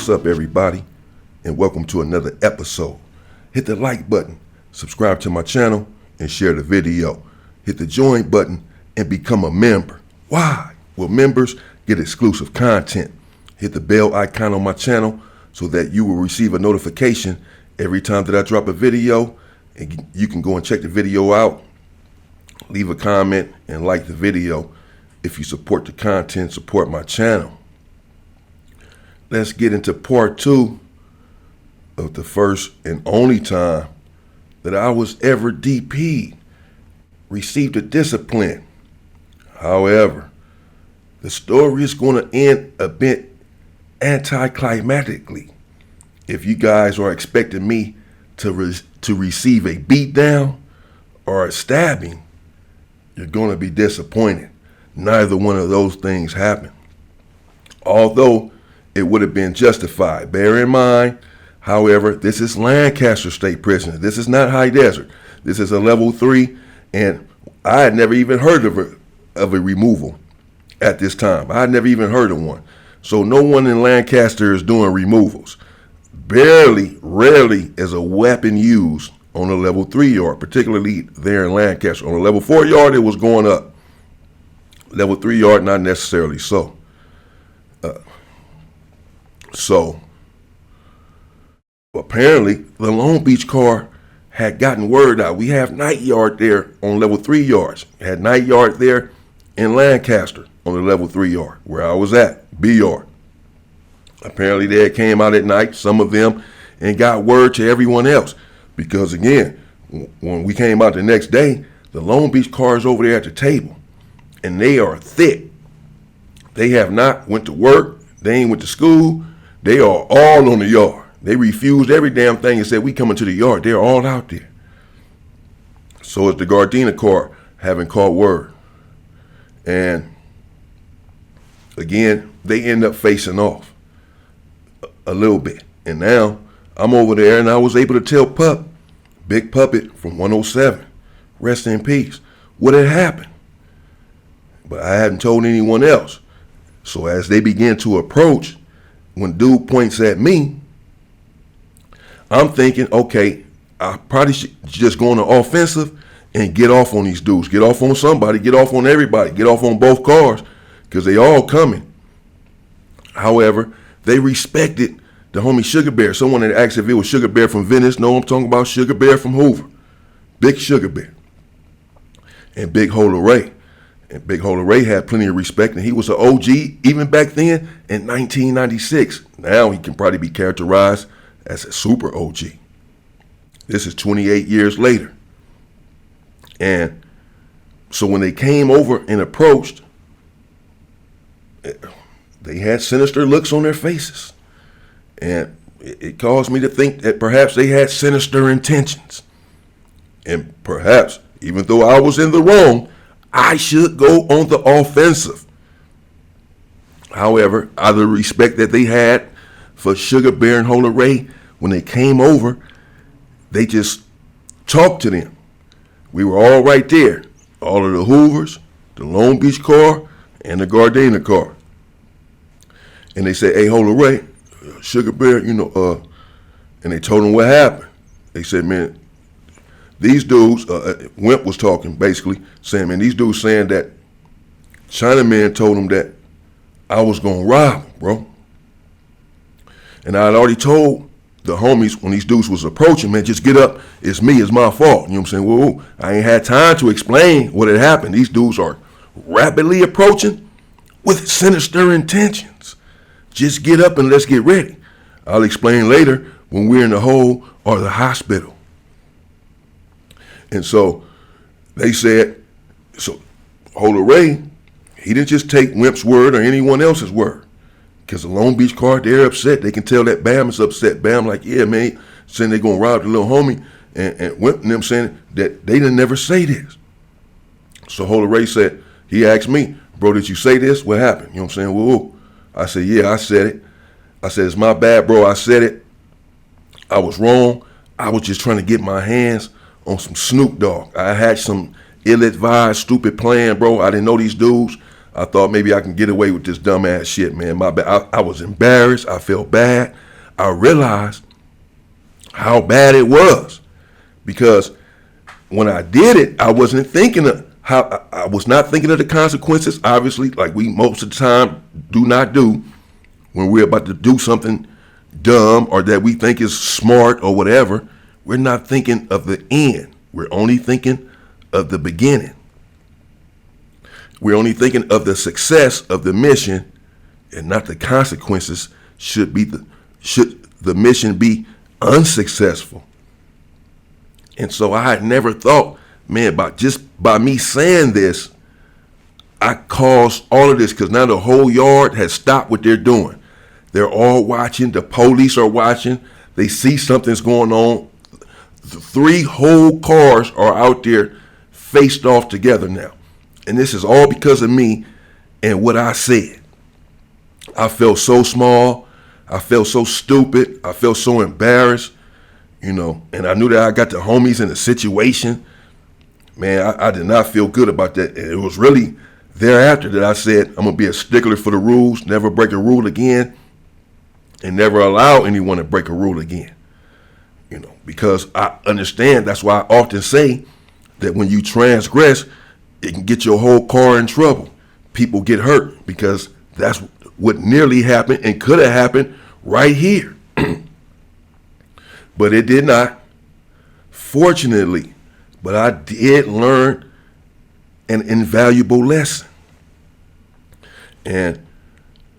What's up, everybody, and welcome to another episode. Hit the like button, subscribe to my channel, and share the video. Hit the join button and become a member. Why? Well, members get exclusive content. Hit the bell icon on my channel so that you will receive a notification every time that I drop a video, and you can go and check the video out, leave a comment, and like the video. If you support the content, support my channel. Let's get into part 2 of the first and only time that I was ever DP'd, received a discipline. However, the story is going to end a bit anticlimactically. If you guys are expecting me to receive a beatdown or a stabbing, you're going to be disappointed. Neither one of those things happened. Although it would have been justified. Bear in mind, however, this is Lancaster State Prison. This is not High Desert. This is a level 3, and I had never even heard of a removal at this time. I had never even heard of one. So no one in Lancaster is doing removals. Rarely is a weapon used on a level 3 yard, particularly there in Lancaster. On a level 4 yard, it was going up. Level 3 yard, not necessarily so. So apparently the Long Beach car had gotten word out. We have night yard there on level 3 yards. Had night yard there in Lancaster on the level 3 yard where I was at, B yard. Apparently they came out at night, some of them, and got word to everyone else. Because again, when we came out the next day, the Long Beach car is over there at the table, and they are thick. They have not went to work. They ain't went to school. They are all on the yard. They refused every damn thing and said, we coming to the yard. They're all out there. So it's the Gardena car having caught word. And again, they end up facing off a little bit. And now I'm over there, and I was able to tell Pup, Big Puppet from 107, rest in peace, what had happened. But I hadn't told anyone else. So as they began to approach, when dude points at me, I'm thinking, okay, I probably should just go on the offensive and get off on these dudes. Get off on somebody, get off on everybody, get off on both cars, because they all coming. However, they respected the homie Sugar Bear. Someone had asked if it was Sugar Bear from Venice. No, I'm talking about Sugar Bear from Hoover. Big Sugar Bear. And Big Hola Ray. And Big Hola Ray had plenty of respect, and he was an OG even back then in 1996. Now he can probably be characterized as a super OG. This is 28 years later. And so when they came over and approached, they had sinister looks on their faces. And it caused me to think that perhaps they had sinister intentions. And perhaps, even though I was in the wrong, I should go on the offensive. However, out of the respect that they had for Sugar Bear and Hola Ray, when they came over, they just talked to them. We were all right there. All of the Hoovers, the Long Beach car, and the Gardena car. And they said, hey, Hola Ray, Sugar Bear, and they told them what happened. They said, man, these dudes, Wimp was talking basically, saying, man, these dudes saying that Chinaman told them that I was going to rob them, bro. And I had already told the homies when these dudes was approaching, man, just get up. It's me. It's my fault. You know what I'm saying? Whoa, I ain't had time to explain what had happened. These dudes are rapidly approaching with sinister intentions. Just get up and let's get ready. I'll explain later when we're in the hole or the hospital. And so they said, so Hola Ray, he didn't just take Wimp's word or anyone else's word. Because the Long Beach car, they're upset. They can tell that Bam is upset. Bam like, yeah, man, saying they're going to rob the little homie. And Wimp and them saying that they didn't never say this. So Hola Ray said, he asked me, bro, did you say this? What happened? You know what I'm saying? Whoa. I said, yeah, I said it. I said, it's my bad, bro. I said it. I was wrong. I was just trying to get my hands on some Snoop Dogg. I had some ill-advised, stupid plan, bro. I didn't know these dudes. I thought maybe I can get away with this dumbass shit, man. My bad. I was embarrassed. I felt bad. I realized how bad it was, because when I did it, I wasn't thinking of I was not thinking of the consequences, obviously, like we most of the time do not do when we're about to do something dumb or that we think is smart or whatever. We're not thinking of the end. We're only thinking of the beginning. We're only thinking of the success of the mission and not the consequences. Should the mission be unsuccessful? And so I had never thought, man, by me saying this, I caused all of this, because now the whole yard has stopped what they're doing. They're all watching. The police are watching. They see something's going on. 3 whole cars are out there faced off together now. And this is all because of me and what I said. I felt so small. I felt so stupid. I felt so embarrassed, and I knew that I got the homies in a situation. Man, I did not feel good about that. And it was really thereafter that I said, I'm going to be a stickler for the rules, never break a rule again, and never allow anyone to break a rule again. Because I understand, that's why I often say that when you transgress, it can get your whole car in trouble. People get hurt, because that's what nearly happened and could have happened right here. But it did not, fortunately. But I did learn an invaluable lesson. And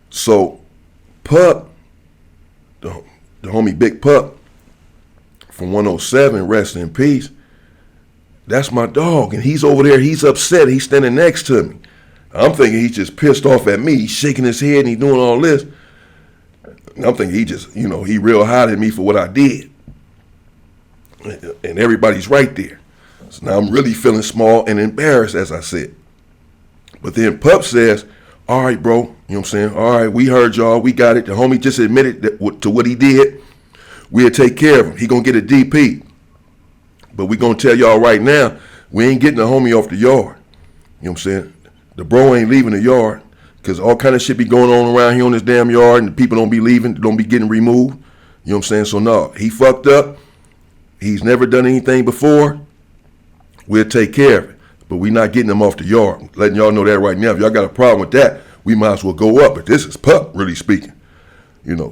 so Pup, the homie Big Pup from 107, rest in peace, that's my dog. And he's over there, he's upset, he's standing next to me. I'm thinking he's just pissed off at me. He's shaking his head and he's doing all this. And I'm thinking he just, he real hot at me for what I did. And everybody's right there. So now I'm really feeling small and embarrassed, as I said. But then Pup says, all right, bro, you know what I'm saying? All right, we heard y'all, we got it. The homie just admitted to what he did. We'll take care of him. He gonna get a DP. But we gonna tell y'all right now, we ain't getting the homie off the yard. You know what I'm saying? The bro ain't leaving the yard, because all kind of shit be going on around here on this damn yard, and the people don't be leaving, don't be getting removed. You know what I'm saying? So no, he fucked up. He's never done anything before. We'll take care of it. But we not getting him off the yard. I'm letting y'all know that right now. If y'all got a problem with that, we might as well go up. But this is Pup really speaking.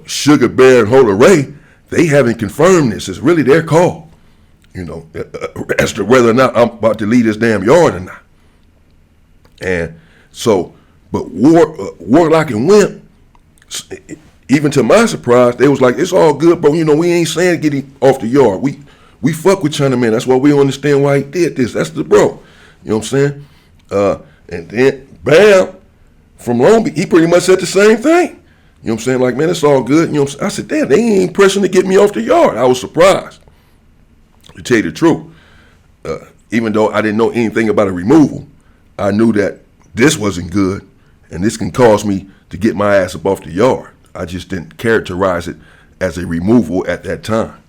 Sugar Bear and Hola Ray, they haven't confirmed this. It's really their call, as to whether or not I'm about to leave this damn yard or not. And so, but Warlock and Wimp, even to my surprise, they was like, it's all good, bro. We ain't saying get him off the yard. We fuck with China Man. That's why we don't understand why he did this. That's the bro. You know what I'm saying? And then Bam from Long Beach, he pretty much said the same thing. You know what I'm saying? Like, man, it's all good. You know what I'm saying? I said, damn, they ain't pressing to get me off the yard. I was surprised, to tell you the truth. Even though I didn't know anything about a removal, I knew that this wasn't good, and this can cause me to get my ass up off the yard. I just didn't characterize it as a removal at that time.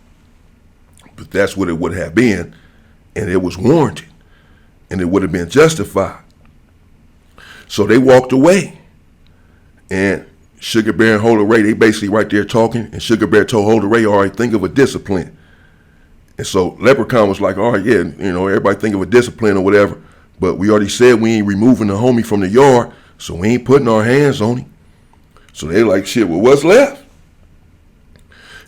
But that's what it would have been, and it was warranted, and it would have been justified. So they walked away, and Sugar Bear and Hola Ray, they basically right there talking, and Sugar Bear told Hola Ray, all right, think of a discipline. And so Leprechaun was like, all right, yeah, everybody think of a discipline or whatever, but we already said we ain't removing the homie from the yard, so we ain't putting our hands on him. So they like, shit, well, what's left?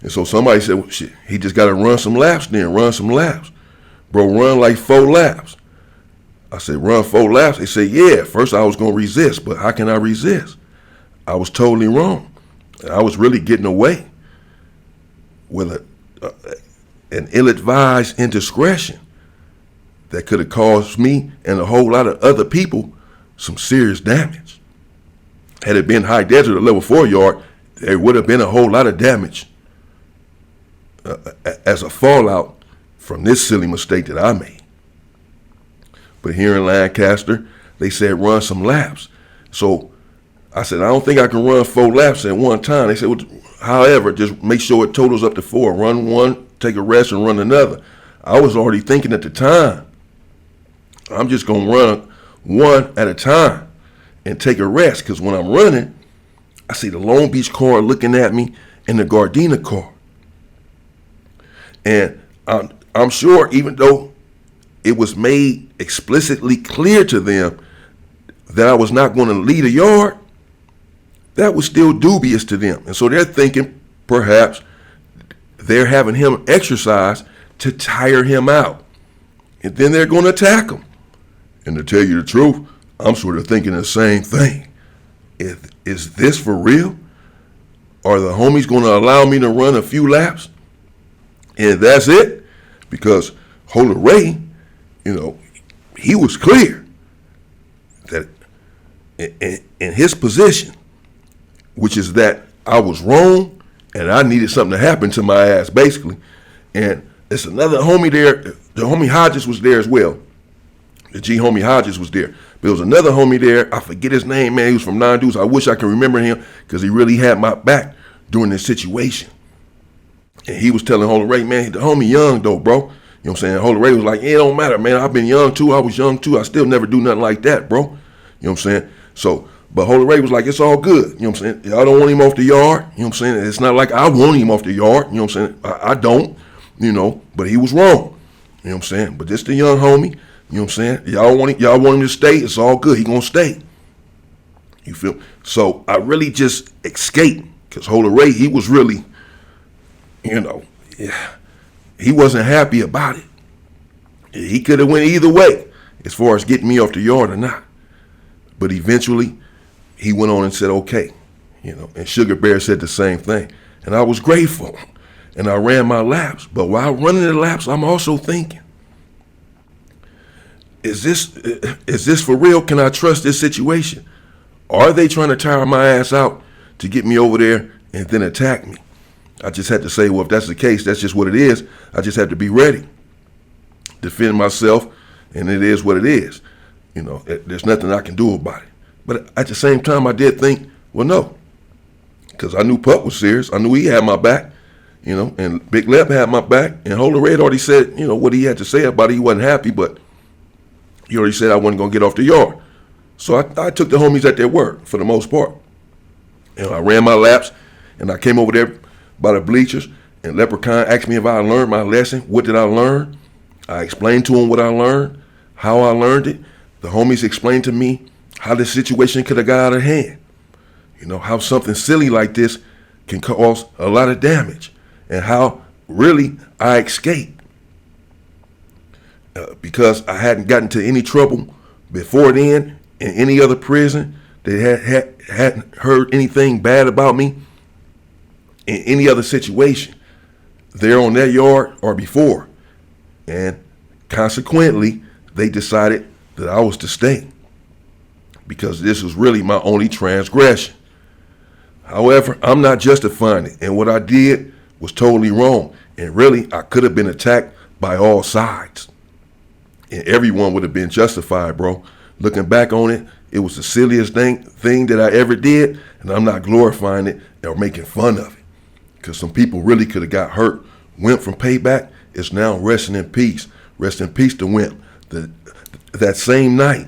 And so somebody said, well, shit, he just got to run some laps then, run some laps. Bro, run like 4 laps. I said, run 4 laps? They said, yeah, first I was going to resist, but how can I resist? I was totally wrong. I was really getting away with an ill-advised indiscretion that could have caused me and a whole lot of other people some serious damage. Had it been high desert or level 4 yard, there would have been a whole lot of damage as a fallout from this silly mistake that I made. But here in Lancaster, they said run some laps. So I said, I don't think I can run 4 laps at one time. They said, well, however, just make sure it totals up to 4. Run one, take a rest, and run another. I was already thinking at the time, I'm just going to run one at a time. and take a rest. Because when I'm running, I see the Long Beach car looking at me and the Gardena car. And I'm sure, even though it was made explicitly clear to them that I was not going to leave the yard, that was still dubious to them. And so they're thinking perhaps they're having him exercise to tire him out. And then they're going to attack him. And to tell you the truth, I'm sort of thinking the same thing. Is this for real? Are the homies going to allow me to run a few laps? And that's it? Because Holy Ray, he was clear that in his position, which is that I was wrong and I needed something to happen to my ass, basically. And it's another homie there. The homie Hodges was there as well. The G homie Hodges was there. But there was another homie there. I forget his name, man. He was from Nine Deuce. I wish I could remember him because he really had my back during this situation. And he was telling Holy Ray, man, the homie young though, bro. You know what I'm saying? Holy Ray was like, it don't matter, man. I've been young too. I was young too. I still never do nothing like that, bro. You know what I'm saying? So, but Holy Ray was like, it's all good. You know what I'm saying? Y'all don't want him off the yard. You know what I'm saying? It's not like I want him off the yard. You know what I'm saying? I don't, but he was wrong. You know what I'm saying? But this the young homie. You know what I'm saying? Y'all want him to stay. It's all good. He gonna stay. You feel? So I really just escaped because Holy Ray, he was really, he wasn't happy about it. He could have went either way as far as getting me off the yard or not. But eventually, he went on and said, okay. And Sugar Bear said the same thing. And I was grateful. And I ran my laps. But while running the laps, I'm also thinking, is this for real? Can I trust this situation? Are they trying to tire my ass out to get me over there and then attack me? I just had to say, well, if that's the case, that's just what it is. I just have to be ready, defend myself, and it is what it is. There's nothing I can do about it. But at the same time, I did think, well, no, because I knew Pup was serious. I knew he had my back, and Big Lep had my back, and Holy Red already said, what he had to say about it. He wasn't happy, but he already said I wasn't going to get off the yard. So I took the homies at their word for the most part. And I ran my laps, and I came over there by the bleachers, and Leprechaun asked me if I learned my lesson. What did I learn? I explained to him what I learned, how I learned it. The homies explained to me how the situation could have got out of hand. How something silly like this can cause a lot of damage, and how really I escaped. Because I hadn't gotten to any trouble before then in any other prison. They hadn't heard anything bad about me in any other situation there on that yard or before. And consequently, they decided that I was to stay because this was really my only transgression. However, I'm not justifying it. And what I did was totally wrong. And really, I could have been attacked by all sides. And everyone would have been justified, bro. Looking back on it, it was the silliest thing that I ever did, and I'm not glorifying it or making fun of it. Because some people really could have got hurt. Wimp from Payback is now resting in peace. Rest in peace to Wimp. That same night,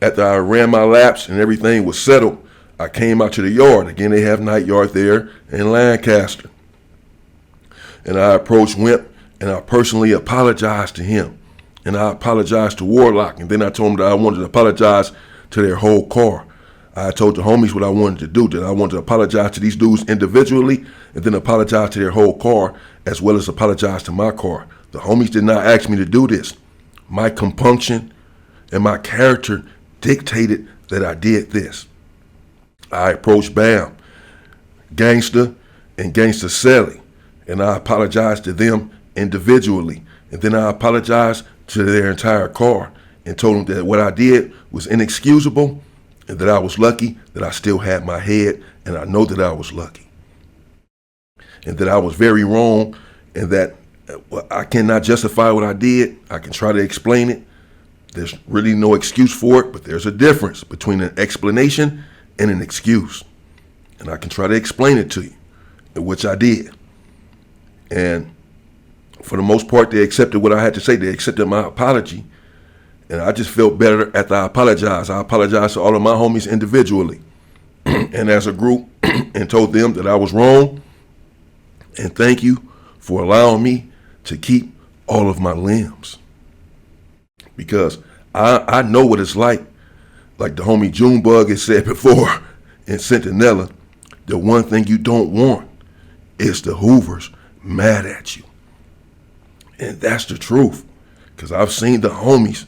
after I ran my laps and everything was settled, I came out to the yard. Again, they have night yard there in Lancaster. And I approached Wimp, and I personally apologized to him. And I apologized to Warlock. And then I told him that I wanted to apologize to their whole car. I told the homies what I wanted to do, that I wanted to apologize to these dudes individually and then apologize to their whole car as well as apologize to my car. The homies did not ask me to do this. My compunction and my character dictated that I did this. I approached Bam, Gangsta, and Gangsta Sally, and I apologized to them individually. And then I apologized to their entire car and told them that what I did was inexcusable and that I was lucky that I still had my head, and I know that I was lucky. And that I was very wrong, and that I cannot justify what I did. I can try to explain it. There's really no excuse for it, but there's a difference between an explanation and an excuse. And I can try to explain it to you, which I did. And for the most part, they accepted what I had to say. They accepted my apology. And I just felt better after I apologized. I apologized to all of my homies individually and as a group and told them that I was wrong. And thank you for allowing me to keep all of my limbs. Because I know what it's like the homie Junebug has said before in Centinela, the one thing you don't want is the Hoovers mad at you. And that's the truth. Because I've seen the homies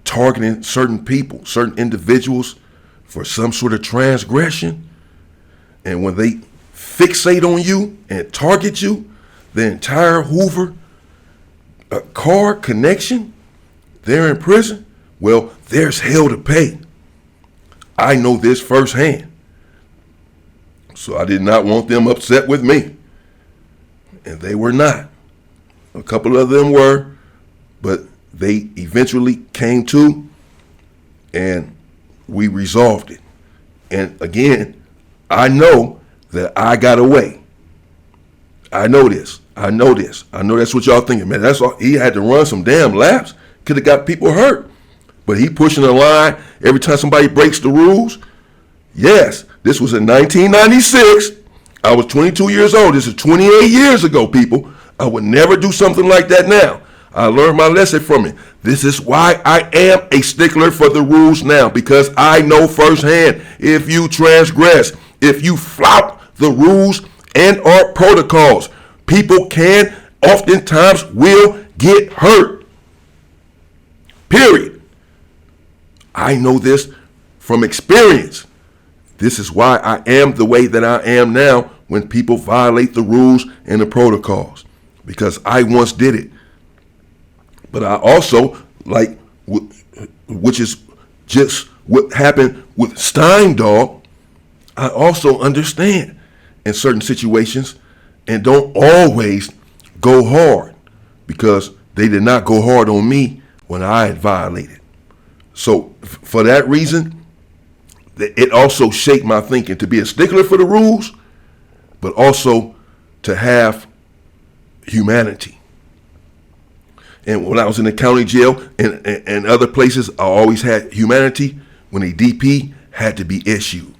targeting certain people, certain individuals for some sort of transgression. And when they fixate on you and target you, the entire Hoover car connection, they're in prison. Well, there's hell to pay. I know this firsthand. So I did not want them upset with me. And they were not. A couple of them were, but they eventually came to, and we resolved it. And again, I know that I got away. I know this. I know that's what y'all thinking, man. That's all. He had to run some damn laps. Could have got people hurt. But he pushing the line every time somebody breaks the rules. Yes, this was in 1996. I was 22 years old. This is 28 years ago, people. I would never do something like that now. I learned my lesson from it. This is why I am a stickler for the rules now, because I know firsthand if you transgress, if you flout the rules and or protocols, people can oftentimes will get hurt. Period. I know this from experience. This is why I am the way that I am now when people violate the rules and the protocols, because I once did it. But I also, which is just what happened with Steindog, I also understand in certain situations and don't always go hard, because they did not go hard on me when I had violated. So for that reason, it also shaped my thinking to be a stickler for the rules, but also to have humanity. And when I was in the county jail and other places, I always had humanity when a DP had to be issued.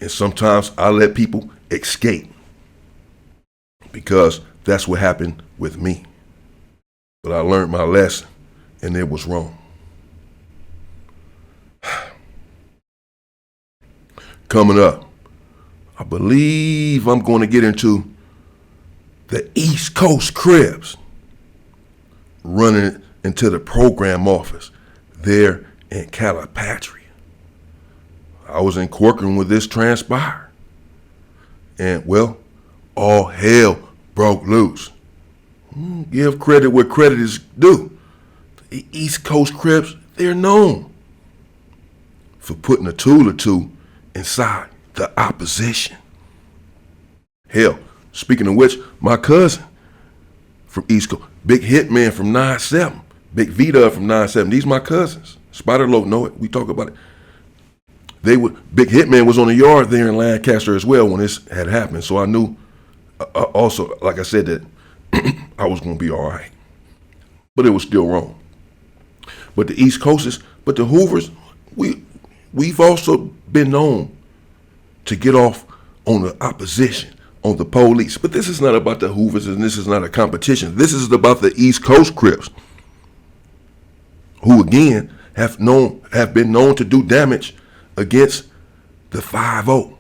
And sometimes I let people escape, because that's what happened with me. But I learned my lesson, and it was wrong. Coming up, I believe I'm going to get into the East Coast Cribs running into the program office there in Calipatria. I was in courtroom when this transpired. And, well, all hell broke loose. Give credit where credit is due. The East Coast Cribs, they're known for putting a tool or two inside the opposition. Hell, speaking of which, my cousin from East Coast, Big Hitman from 9-7, Big Vita from 9-7, these my cousins. Spider Loc know it. We talk about it. Big Hitman was on the yard there in Lancaster as well when this had happened. So I knew also, like I said, that I was going to be all right. But it was still wrong. But the East Coasters, but the Hoovers, we've also been known to get off on the opposition, on the police. But this is not about the Hoovers, and this is not a competition. This is about the East Coast Crips, who again have been known to do damage against the 5-0.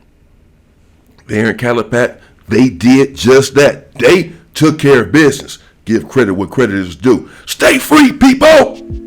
There in Calipat, they did just that. They took care of business. Give credit where credit is due. Stay free, people!